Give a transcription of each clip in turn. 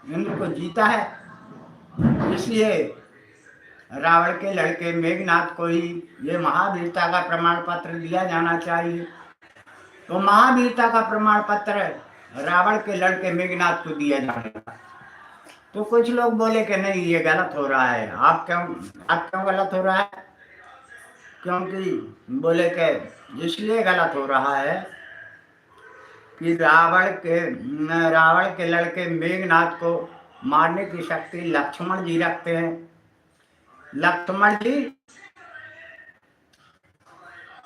इंद्र को जीता है। इसलिए रावण के लड़के मेघनाथ को ही ये महावीरता का प्रमाण पत्र दिया जाना चाहिए। तो महावीरता का प्रमाण पत्र रावण के लड़के मेघनाथ को दिया जाएगा। तो कुछ लोग बोले कि नहीं, ये गलत हो रहा है। आप क्यों गलत हो रहा है? क्योंकि बोले कि इसलिए गलत हो रहा है कि रावण के लड़के मेघनाथ को मारने की शक्ति लक्ष्मण जी रखते हैं। लक्ष्मण जी,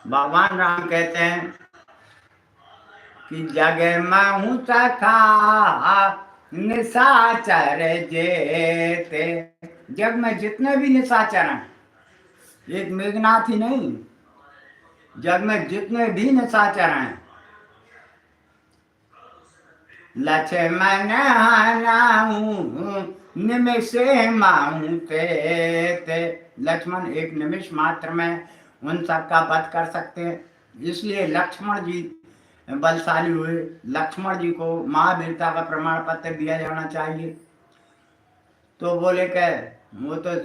भगवान राम कहते हैं कि जग महु सखा निशाचर जेते। जग में जितने भी निशाचर हैं, एक मेघनाथ ही नहीं, जग में जितने भी निशाचर हैं, लक्ष्मण निमिष माहू ते। लक्ष्मण एक निमिष मात्र में उन सबका वध कर सकते हैं। इसलिए लक्ष्मण जी बलशाली हुए। लक्ष्मण जी को महावीरता का प्रमाण पत्र दिया जाना चाहिए। तो बोले कि वो तो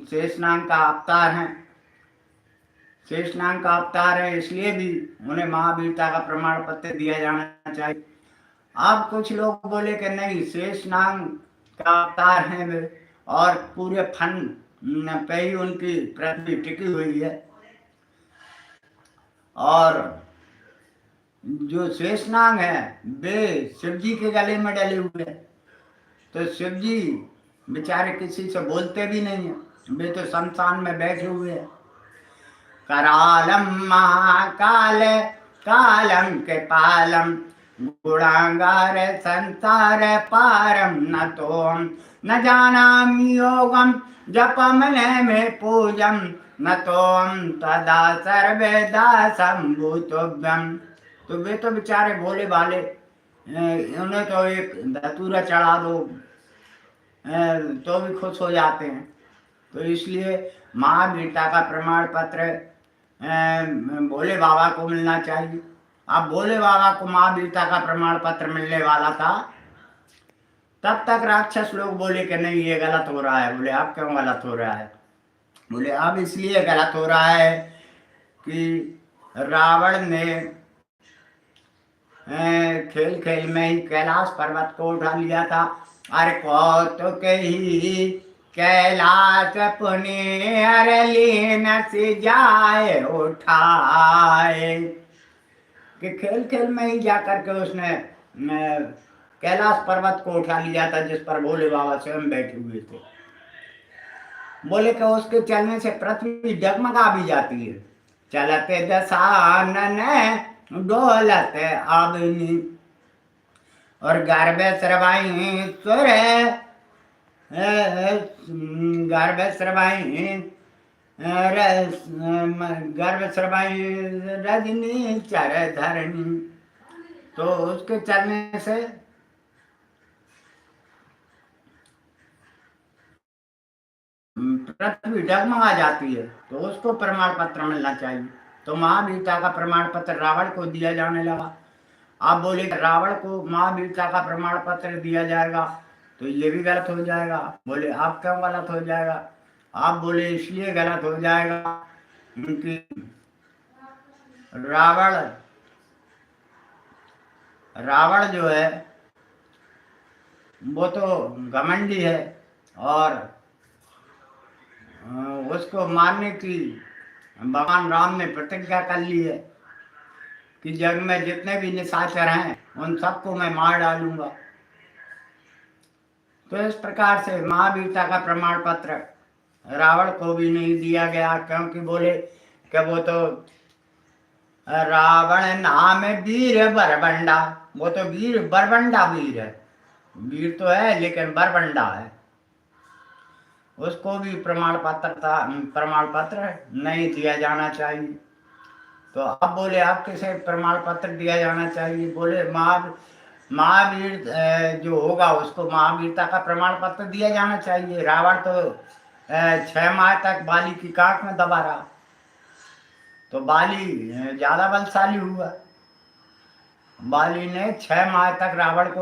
शेषनाग का अवतार हैं, शेषनाग का अवतार है, इसलिए भी उन्हें महावीरता का प्रमाण पत्र दिया जाना चाहिए। अब कुछ लोग बोले कि नहीं, शेषनाग का अवतार है वे, और पूरे फन पे ही उनकी पृथ्वी टिकी हुई है। और जो शेषनाग है वे शिव जी के गले में डले हुए हैं। तो शिव जी बेचारे किसी से बोलते भी नहीं है, वे तो शमशान में बैठे हुए हैं। करालम महाकाल कालम के पालम गुणागार संसार पारम न तोम न जानाम योगम जपम में पूजम न तोम तदा सर्वेदा संभूतोभ्यम। तो वे तो बेचारे भोले भाले, उन्हें तो एक धतूरा चढ़ा दो तो भी खुश हो जाते हैं। तो इसलिए महावीरता का प्रमाण पत्र भोले बाबा को मिलना चाहिए। अब भोले बाबा को महावीरता का प्रमाण पत्र मिलने वाला था, तब तक राक्षस लोग बोले कि नहीं, ये गलत हो रहा है। बोले अब क्यों गलत हो रहा है? बोले अब इसलिए गलत हो रहा है कि रावण ने खेल खेल में ही कैलाश पर्वत को उठा लिया था। अरे कौतुक ही कैलाश पुनि लीन से जाए उठाए। कि खेल खेल में ही जाकर के उसने कैलाश पर्वत को उठा लिया था, जिस पर भोले बाबा स्वयं बैठे हुए थे। बोले कि उसके चलने से पृथ्वी डगमगा भी जाती है। चलते दशानन डोलत आबनी और गर्भ श्रवाई सुर गर्भ श्रवाई रजनी चर धरणी। तो उसके चलने से पृथ्वी डगमगा जाती है, तो उसको प्रमाण पत्र मिलना चाहिए। तो महावीरता का प्रमाण पत्र रावण को दिया जाने लगा। आप बोले रावण को महावीरता का प्रमाण पत्र दिया जाएगा तो ये भी गलत हो जाएगा। बोले आप क्यों गलत हो जाएगा? आप बोले इसलिए गलत हो जाएगा क्योंकि रावण जो है वो तो घमंडी है, और उसको मारने की भगवान राम ने प्रतिज्ञा कर ली है कि जग में जितने भी निशाचर हैं उन सबको मैं मार डालूंगा। तो इस प्रकार से महावीरता का प्रमाण पत्र रावण को भी नहीं दिया गया, क्योंकि बोले कि वो तो रावण नाम वीर बरबंडा, वो तो वीर बरबंडा वीर है। वीर तो है लेकिन बरबंडा है, उसको भी प्रमाण पत्र नहीं दिया जाना चाहिए। तो अब बोले आप किसे प्रमाण पत्र दिया जाना चाहिए? बोले महावीर जो होगा उसको महावीरता का प्रमाण पत्र दिया जाना चाहिए। रावण तो 6 माह तक बाली की कांख में दबा रहा, तो बाली ज्यादा बलशाली हुआ। बाली ने 6 माह तक रावण को